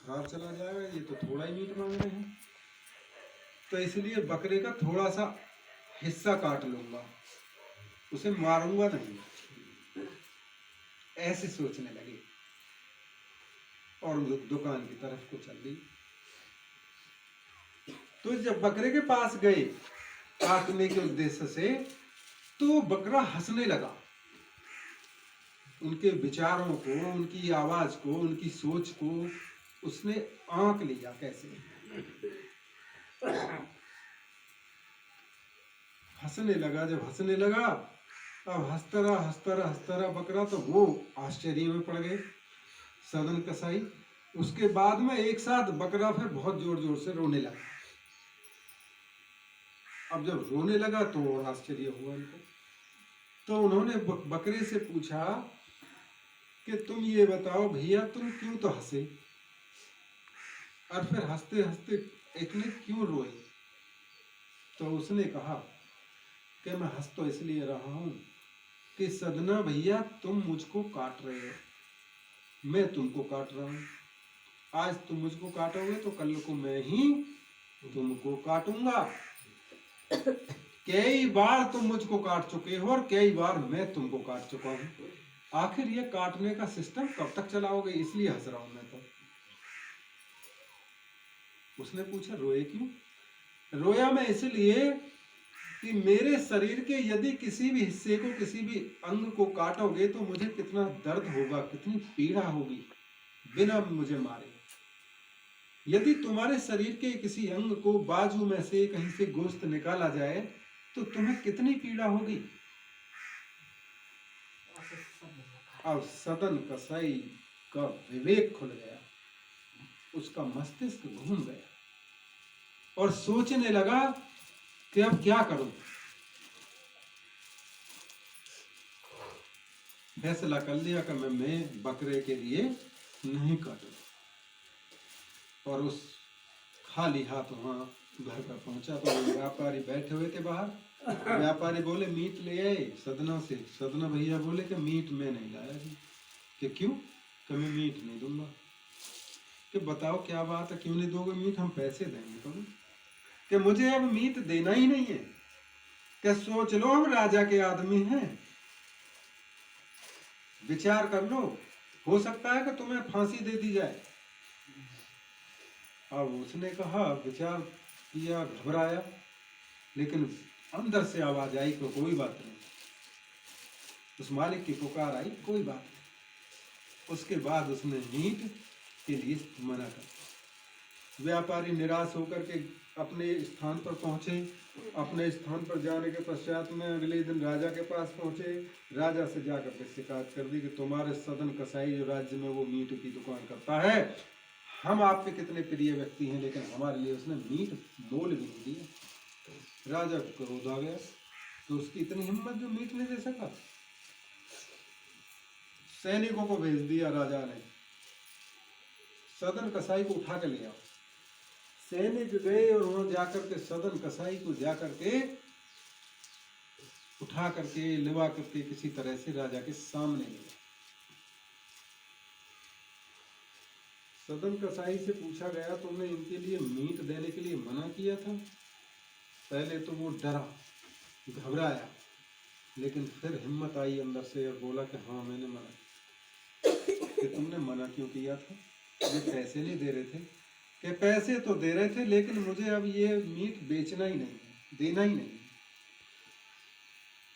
खराब चला जाएगा, ये तो थोड़ा ही मीट मांग रहे हैं, तो इसलिए बकरे का थोड़ा सा हिस्सा काट लूंगा, उसे मारूंगा नहीं। ऐसे सोचने लगे और दुकान की तरफ को चल दी। तो जब बकरे के पास गए काटने के उद्देश्य से, तो बकरा हंसने लगा। उनके विचारों को, उनकी आवाज को, उनकी सोच को उसने आंक लिया कैसे। हंसने लगा। जब हंसने लगा, अब हंसता रहा बकरा, तो वो आश्चर्य में पड़ गए सदन कसाई। उसके बाद में एक साथ बकरा फिर बहुत जोर जोर से रोने लगा। अब जब रोने लगा तो और आश्चर्य हुआ उनको। तो उन्होंने बकरे से पूछा कि तुम ये बताओ भैया, तुम क्यों तो हंसे, और फिर हंसते हंसते इतने क्यों रोए। तो उसने कहा कि मैं हंस तो इसलिए रहा हूं कि सदना भैया तुम मुझको काट रहे हो, मैं तुमको काट रहा हूं। आज तुम मुझको काटोगे तो कल को मैं ही तुमको काटूंगा। कई बार तुम मुझको काट चुके हो और कई बार मैं तुमको काट चुका हूं। आखिर ये काटने का सिस्टम कब तक चलाओगे, इसलिए हंस रहा हूं मैं तो। उसने पूछा रोए क्यों। रोया मैं इसलिए कि मेरे शरीर के यदि किसी भी हिस्से को, किसी भी अंग को काटोगे तो मुझे कितना दर्द होगा, कितनी पीड़ा होगी बिना मुझे मारे। यदि तुम्हारे शरीर के किसी अंग को, बाजू में से कहीं से गोश्त निकाला जाए तो तुम्हें कितनी पीड़ा होगी। अब सदन कसाई का विवेक खुल गया, उसका मस्तिष्क घूम गया और सोचने लगा कि अब क्या करूं। फैसला कर लिया कि मैं बकरे के लिए नहीं काटूं। और उस खाली हाथ वहां घर पर पहुंचा तो व्यापारी बैठे हुए थे बाहर। व्यापारी बोले मीट ले आए सदना से। सदना भैया बोले कि मीट मैं नहीं लाया जी। कि क्यों? कि मैं मीट नहीं दूंगा। कि बताओ क्या बात है, क्यों नहीं दोगे मीट? हम पैसे देंगे तुम्हें। कि मुझे अब मीट देना ही नहीं है। कि सोच लो, हम राजा के आदमी हैं, विचार कर लो, हो सकता है कि तुम्हें फांसी दे दी जाए। अब उसने कहा, विचार किया, घबराया, लेकिन अंदर से आवाज आई कि कोई बात नहीं। उस मालिक की पुकार आई, कोई बात नहीं। उसके बाद उसने मीट के लिए मना कर दिया। व्यापारी निराश होकर के अपने स्थान पर पहुंचे। अपने स्थान पर जाने के पश्चात में अगले दिन राजा के पास पहुंचे। राजा से जाकर के शिकायत कर दी कि तुम्हारे सदन कसाई जो राज्य में वो मीट की दुकान करता है, हम आपके कितने प्रिय व्यक्ति हैं, लेकिन हमारे लिए उसने मीट मोल भी नहीं दिया। राजा को क्रोध आ गया तो उसकी इतनी हिम्मत जो मीट नहीं दे सका। सैनिकों को भेज दिया राजा ने, सदन कसाई को उठा के ले आओ। सैनिक गए और वहां जाकर के सदन कसाई को जाकर के उठा करके, लिवा करके किसी तरह से राजा के सामने ले गए। सदन कसाई से पूछा गया, तुमने इनके लिए मीट देने के लिए मना किया था? पहले तो वो डरा, घबराया, लेकिन फिर हिम्मत आई अंदर से और बोला कि हाँ मैंने मना किया। कि तुमने मना क्यों किया था? ये पैसे नहीं दे रहे थे? कि पैसे तो दे रहे थे, लेकिन मुझे अब ये मीट बेचना ही नहीं है, देना ही नहीं है।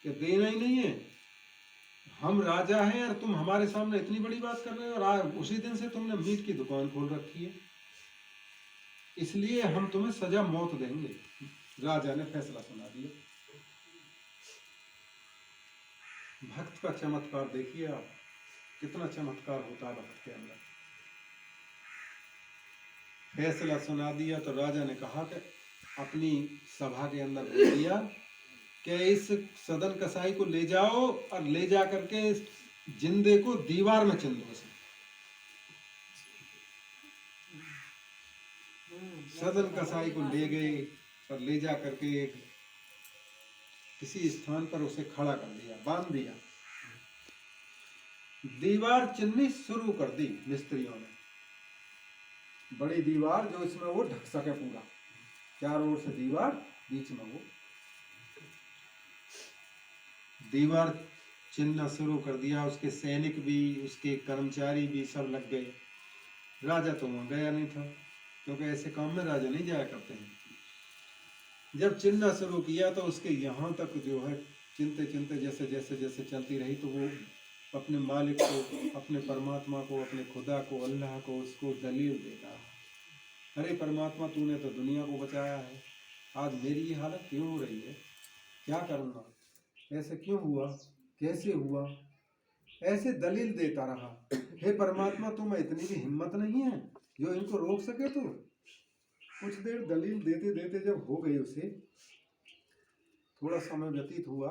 कि देना ही नहीं है? हम राजा हैं और तुम हमारे सामने इतनी बड़ी बात कर रहे हो, और आज उसी दिन से तुमने मीट की दुकान खोल रखी है, इसलिए हम तुम्हें सजा मौत देंगे। राजा ने फैसला सुना दिया। भक्त का चमत्कार देखिए आप, कितना चमत्कार होता है भक्त के अंदर। फैसला सुना दिया तो राजा ने कहा कि अपनी सभा के अंदर बोल दिया कि इस सदन कसाई को ले जाओ और ले जा करके इस जिंदे को दीवार में चिन दो। सदन कसाई को ले गए और ले जा करके एक किसी स्थान पर उसे खड़ा कर दिया, बांध दिया। दीवार चिन्हनी शुरू कर दी मिस्त्रियों ने। बड़ी दीवार जो इसमें वो ढक सके पूरा, चारों ओर से दीवार, बीच में वो दीवार चिनना शुरू कर दिया। उसके सैनिक भी, उसके कर्मचारी भी सब लग गए। राजा तो वहां गया नहीं था, क्योंकि ऐसे काम में राजा नहीं जाया करते हैं। जब चिनना शुरू किया तो उसके यहाँ तक जो है चिनते चिनते जैसे जैसे जैसे चलती रही, तो वो अपने मालिक को, अपने परमात्मा को, अपने खुदा को, अल्लाह को, उसको दलील देता है, अरे परमात्मा तूने तो दुनिया को बचाया है, आज मेरी ये हालत क्यों हो रही है, क्या करूँगा, ऐसे क्यों हुआ, कैसे हुआ, ऐसे दलील देता रहा। हे परमात्मा तुम्हें इतनी भी हिम्मत नहीं है जो इनको रोक सके। तो कुछ देर दलील देते देते जब हो गई, उसे थोड़ा समय व्यतीत हुआ,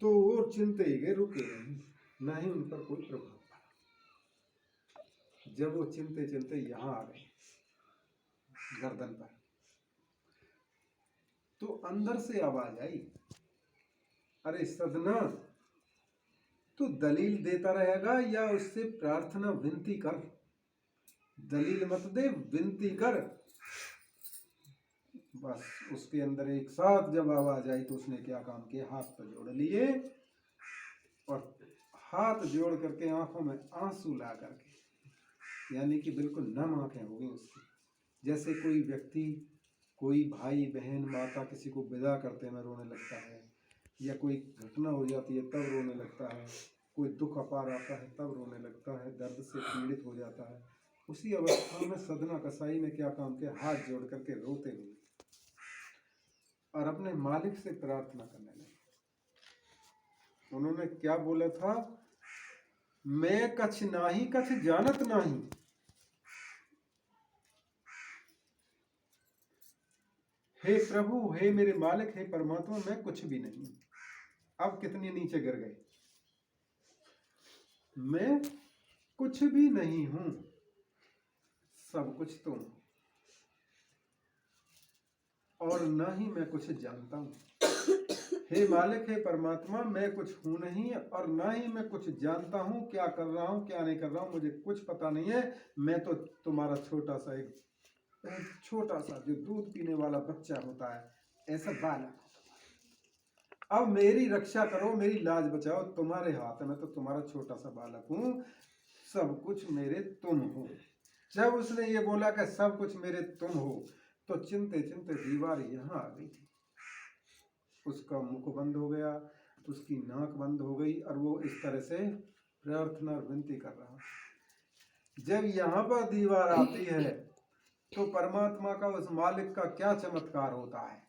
तो वो चिंते गए, रुके नहीं, ना ही उन पर कोई प्रभाव पड़ा। जब वो चिंते चिंते यहाँ आ गए गर्दन पर, तो अंदर से आवाज आई, अरे सदना, तू दलील देता रहेगा या उससे प्रार्थना विनती कर, दलील मत दे, विनती कर। बस उसके अंदर एक साथ जब आवाज आई तो उसने क्या काम किया, हाथ पर जोड़ लिए और हाथ जोड़ करके आंखों में आंसू ला करके, यानी कि बिल्कुल नम आंखें हो गई उसकी। जैसे कोई व्यक्ति, कोई भाई बहन माता किसी को विदा करते में रोने लगता है, या कोई घटना हो जाती है तब रोने लगता है, कोई दुख अपार आता है तब रोने लगता है, दर्द से पीड़ित हो जाता है, उसी अवस्था में सदना कसाई ने क्या काम किया, हाथ जोड़ करके रोते हुए और अपने मालिक से प्रार्थना करने लगे। उन्होंने क्या बोला था, मैं कछ नाही कछ जानत नहीं, हे प्रभु, हे मेरे मालिक, हे परमात्मा, मैं कुछ भी नहीं। अब कितनी नीचे गिर गए, मैं कुछ भी नहीं हूं, सब कुछ तुम, और ना ही मैं कुछ जानता हूं। हे मालिक, हे परमात्मा, मैं कुछ हूं नहीं और ना ही मैं कुछ जानता हूं, क्या कर रहा हूं क्या नहीं कर रहा हूं मुझे कुछ पता नहीं है। मैं तो तुम्हारा छोटा सा, एक छोटा सा जो दूध पीने वाला बच्चा होता है, ऐसा बालक। अब मेरी रक्षा करो, मेरी लाज बचाओ, तुम्हारे हाथ में तो तुम्हारा छोटा सा बालक हूं, सब कुछ मेरे तुम हो। जब उसने ये बोला कि सब कुछ मेरे तुम हो, तो चिंते चिंते दीवार यहाँ आ गई थी। उसका मुख बंद हो गया, उसकी नाक बंद हो गई और वो इस तरह से प्रार्थना और विनती कर रहा। जब यहाँ पर दीवार आती है तो परमात्मा का, उस मालिक का क्या चमत्कार होता है।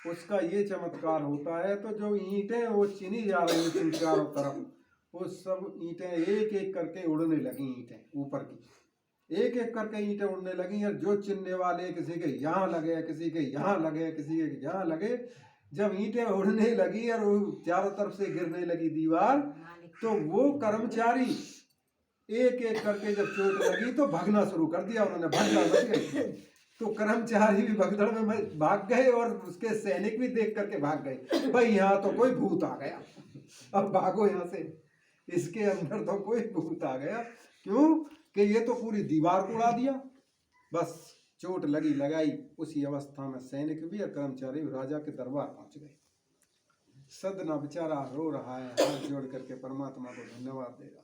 उसका ये चमत्कार होता है, तो जो ईंटें वो चिनी जा रही थी चारों तरफ, वो सब ईंटें एक एक करके उड़ने लगी, ईंटें ऊपर की एक एक करके ईंटें उड़ने लगी। और जो चिनने वाले किसी के यहाँ लगे, किसी के यहाँ लगे, किसी के यहाँ लगे, जब ईंटें उड़ने लगी और वो चारों तरफ से गिरने लगी दीवार, तो वो कर्मचारी एक एक करके जब चोट लगी तो भागना शुरू कर दिया उन्होंने, भागना बच गए। तो कर्मचारी भी भगदड़ में भाग गए और उसके सैनिक भी देख करके भाग गए, भाई यहाँ तो कोई भूत आ गया, अब भागो यहाँ से, इसके अंदर तो कोई भूत आ गया। क्यों कि ये तो पूरी दीवार को उड़ा दिया। बस चोट लगी लगाई, उसी अवस्था में सैनिक भी और कर्मचारी भी राजा के दरबार पहुंच गए। सदना बेचारा रो रहा है, हाथ जोड़ करके परमात्मा को धन्यवाद दे रहा,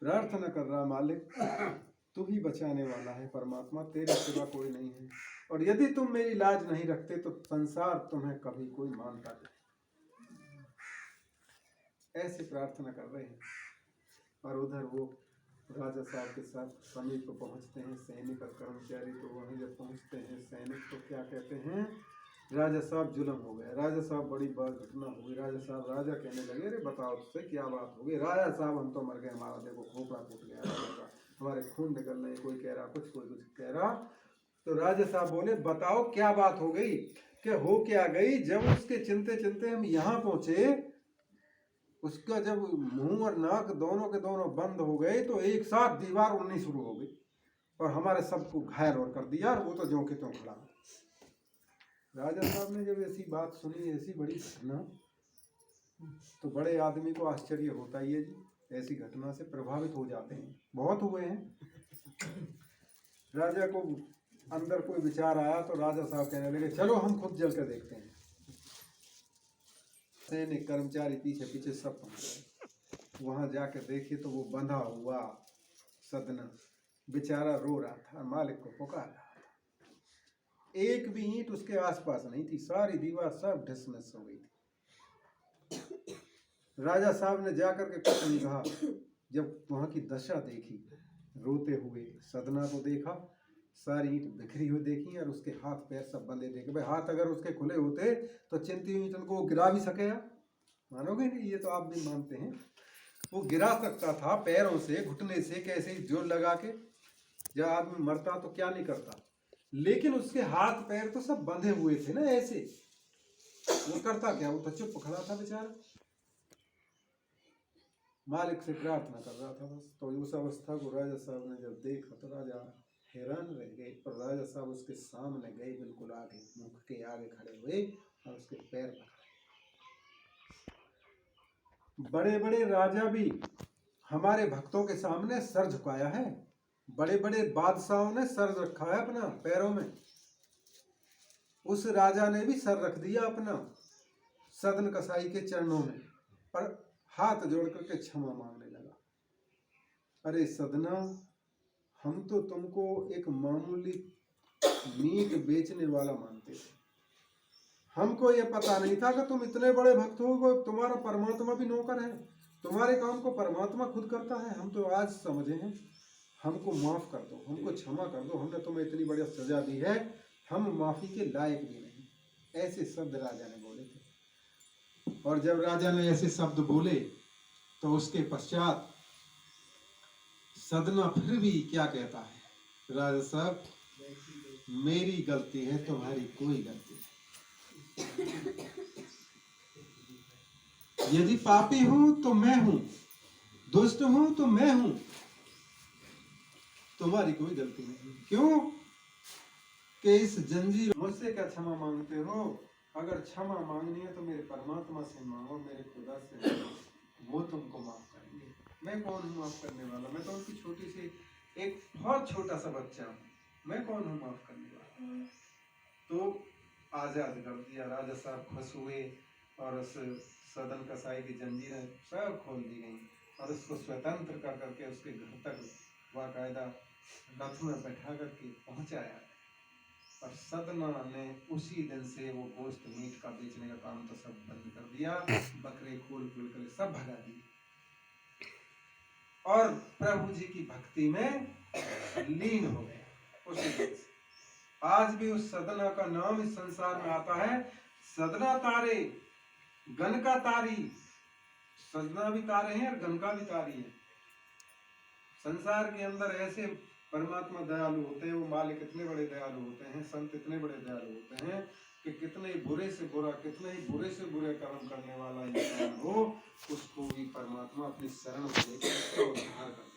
प्रार्थना कर रहा, मालिक तू ही बचाने वाला है, परमात्मा तेरे सिवा कोई नहीं है, और यदि तुम मेरी लाज नहीं रखते तो संसार तुम्हें कभी कोई मानता नहीं। ऐसे प्रार्थना कर रहे हैं। और उधर वो राजा साहब के साथ समीप पहुंचते हैं सैनिक और कर्मचारी। तो वहीं जब पहुंचते हैं सैनिक तो क्या कहते हैं, राजा साहब जुल्म हो गया, राजा साहब बड़ी बात घटना हो गई। राजा कहने लगे, अरे बताओ तुझसे क्या बात हो गई। राजा साहब हम तो मर गए, हमारा देखो खोपड़ा फूट गया राजा का, हमारे खून निकल रहे, कोई कह रहा कुछ, कोई कुछ कह रहा। तो राजा साहब बोले, बताओ क्या बात हो गई। कि हो क्या गई, जब उसके चिंते चिंते हम यहाँ पहुंचे, उसका जब मुंह और नाक दोनों के दोनों बंद हो गए तो एक साथ दीवार उड़नी शुरू हो गई और हमारे सबको घायल और कर दिया, और वो तो ज्यों के त्यों खड़ा। राजा साहब ने जब ऐसी बात सुनी, ऐसी बड़ी घटना, तो बड़े आदमी को आश्चर्य होता ही है जी, ऐसी घटना से प्रभावित हो जाते हैं, बहुत हुए हैं। राजा को अंदर कोई विचार आया तो राजा साहब कहने लगे चलो हम खुद जल कर देखते हैं। सैनिक कर्मचारी पीछे पीछे सब पहुंचे, वहां जाकर देखे तो वो बंधा हुआ सदना बेचारा रो रहा था, मालिक को पुकार रहा था। एक भी ईंट उसके आसपास नहीं थी, सारी दीवार सब ढिसमिस हो गई थी। राजा साहब ने जाकर के कुछ नहीं कहा। जब वहां की दशा देखी, रोते हुए सदना को देखा, सारी ईंट बिखरी हुई देखी और उसके हाथ पैर सब बंधे देखे। भाई हाथ अगर उसके खुले होते तो चिंती ईंट उनको गिरा भी सकेगा, मानोगे नहीं? ये तो आप भी मानते हैं। वो गिरा सकता था पैरों से, घुटने से, कैसे ही जोर लगा के। जब आदमी मरता तो क्या नहीं करता, लेकिन उसके हाथ पैर तो सब बंधे हुए थे ना ऐसे। वो करता क्या? वो तो चुप खड़ा था बेचारा, मालिक से प्रार्थना कर रहा था बस। तो उस अवस्था को राजा साहब ने जब देखा तो राजा हैरान रह गए। पर राजा साहब उसके सामने गए, बिल्कुल आगे, मुख के आगे खड़े हुए और उसके पैर पकड़े। बड़े बड़े राजा भी हमारे भक्तों के सामने सर झुकाया है, बड़े बड़े बादशाहों ने सर रखा है अपना पैरों में। उस राजा ने भी सर रख दिया अपना सदन कसाई के चरणों में, पर हाथ जोड़ करके क्षमा मांगने लगा। अरे सदना, हम तो तुमको एक मामूली मीट बेचने वाला मानते थे, हमको ये पता नहीं था कि तुम इतने बड़े भक्त हो। तुम्हारा परमात्मा भी नौकर है, तुम्हारे काम को परमात्मा खुद करता है। हम तो आज समझे हैं, हमको माफ कर दो, हमको क्षमा कर दो, हमने तुम्हें इतनी बड़ी सजा दी है, हम माफी के लायक भी नहीं। ऐसे शब्द राजा ने बोले थे। और जब राजा ने ऐसे शब्द बोले तो उसके पश्चात सदना फिर भी क्या कहता है, राजा साहब मेरी गलती है, तुम्हारी कोई गलती नहीं। यदि पापी हूं तो मैं हूं, दुष्ट हूं तो मैं हूं, तुम्हारी कोई गलती नहीं। क्यों कि इस जंजीर मुझसे क्या क्षमा मांगते हो? अगर क्षमा मांगनी है तो मेरे परमात्मा से मांगो, मेरे खुदा से मांगो, वो तुमको माफ करेंगे। मैं कौन हूँ माफ करने वाला? मैं तो उनकी छोटी सी एक बहुत छोटा सा बच्चा हूँ, मैं कौन हूँ माफ करने वाला? तो आजाद कर दिया। राजा साहब खुश हुए और उस सदन कसाई की जंजीरें सब खोल दी गई और उसको स्वतंत्र कर करके उसके घर तक बाकायदा रथ में बैठा करके पहुंचाया। और सदना ने उसी दिन से वो गोश्त मीट का बेचने का काम तो सब बंद कर दिया, बकरे खोल खोल कर सब भगा दिए और प्रभु जी की भक्ति में लीन हो गए उसी दिन से। आज भी उस सदना का नाम इस संसार में आता है, सदना तारे गन का तारी। सदना भी तारे हैं और गन का भी तारी है। संसार के अंदर ऐसे परमात्मा दयालु होते हैं, वो मालिक इतने बड़े दयालु होते हैं, संत इतने बड़े दयालु होते हैं कि कितने ही बुरे से बुरा, कितने ही बुरे से बुरे कर्म करने वाला इंसान हो, उसको भी परमात्मा अपनी शरण में लेकर उसका उद्धार कर देते।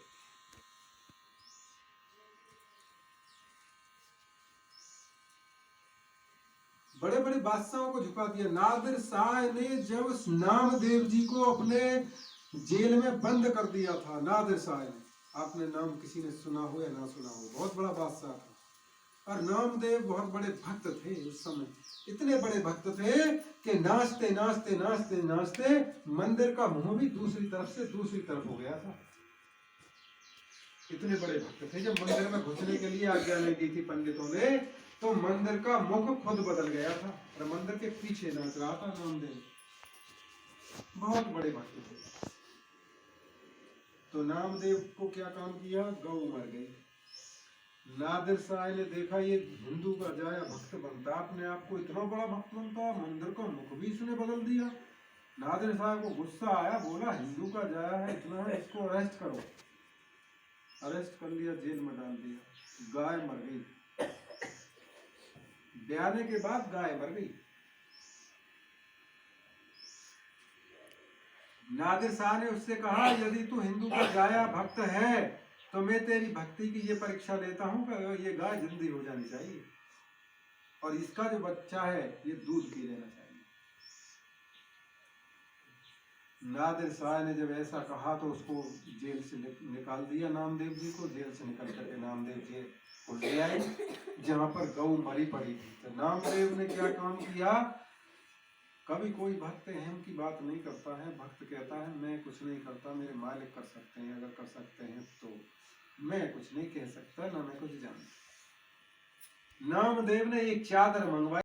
बड़े बड़े बादशाहों को झुका दिया। नादिर शाह ने जब नामदेव जी को अपने जेल में बंद कर दिया था, नादिर शाह ने, आपने नाम किसी ने सुना हो या ना सुना हो, बहुत बड़ा बादशाह था। और नामदेव बहुत बड़े भक्त थे उस समय, इतने बड़े भक्त थे कि नाचते नाचते नाचते नाचते मंदिर का मुंह भी दूसरी तरफ से दूसरी तरफ हो गया था। इतने बड़े भक्त थे। जब मंदिर में घुसने के लिए आज्ञा नहीं दी थी पंडितों ने, तो मंदिर का मुख खुद बदल गया था और मंदिर के पीछे नाच रहा था नामदेव। बहुत बड़े भक्त थे। तो नामदेव को क्या काम किया? गौ मर गई। नादिर शाह ने देखा ये हिंदू का जाया भक्त बनता, अपने आप को इतना बड़ा भक्त बनता, मंदिर का मुख भी इसने बदल दिया। नादिर शाह को गुस्सा आया, बोला हिंदू का जाया है इतना है, इसको अरेस्ट करो। अरेस्ट कर लिया, जेल में डाल दिया। गाय मर गई, ब्याने के बाद गाय मर गई। नादिर शाह ने उससे कहा यदि तू हिंदू का गाया भक्त है तो मैं तेरी भक्ति की ये परीक्षा लेता हूं कि ये गाय जिंदी हो जानी चाहिए और इसका जो बच्चा है ये दूध पी लेना चाहिए। नादिर शाह ने जब ऐसा कहा तो उसको जेल से निकाल दिया, नामदेव जी को। जेल से निकल करके नामदेव जी को ले आए जहाँ पर गऊ मरी पड़ी थी। तो नामदेव ने क्या काम किया, कभी कोई भक्त अहम की बात नहीं करता है। भक्त कहता है मैं कुछ नहीं करता, मेरे मालिक कर सकते हैं, अगर कर सकते हैं तो मैं कुछ नहीं कह सकता, ना मैं कुछ जानता। नामदेव ने एक चादर मंगवाई।